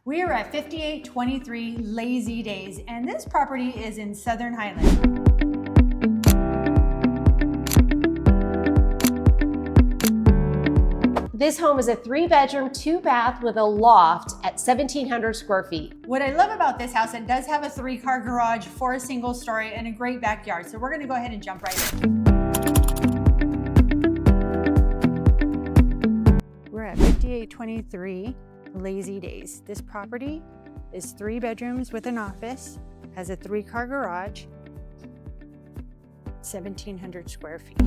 We are at 5823 Lazy Days, and this property is in Southern Highlands. This home is a 3-bedroom, 2-bath with a loft at 1,700 square feet. What I love about this house, it does have a 3-car garage for a single story and a great backyard. So we're gonna go ahead and jump right in. We're at 5823 Lazy Days. This property is 3 bedrooms with an office, has a 3-car garage, 1,700 square feet.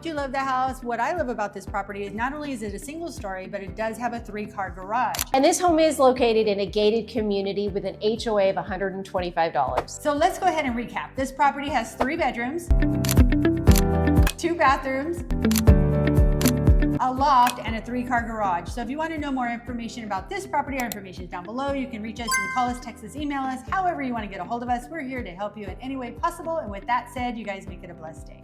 You love the house. What I love about this property is not only is it a single story, but it does have a 3-car garage. And this home is located in a gated community with an HOA of $125. So let's go ahead and recap. This property has 3 bedrooms, 2 bathrooms, a loft, and a 3-car garage. So if you want to know more information about this property, our information is down below. You can reach us, you can call us, text us, email us, however you want to get a hold of us. We're here to help you in any way possible. And with that said, you guys make it a blessed day.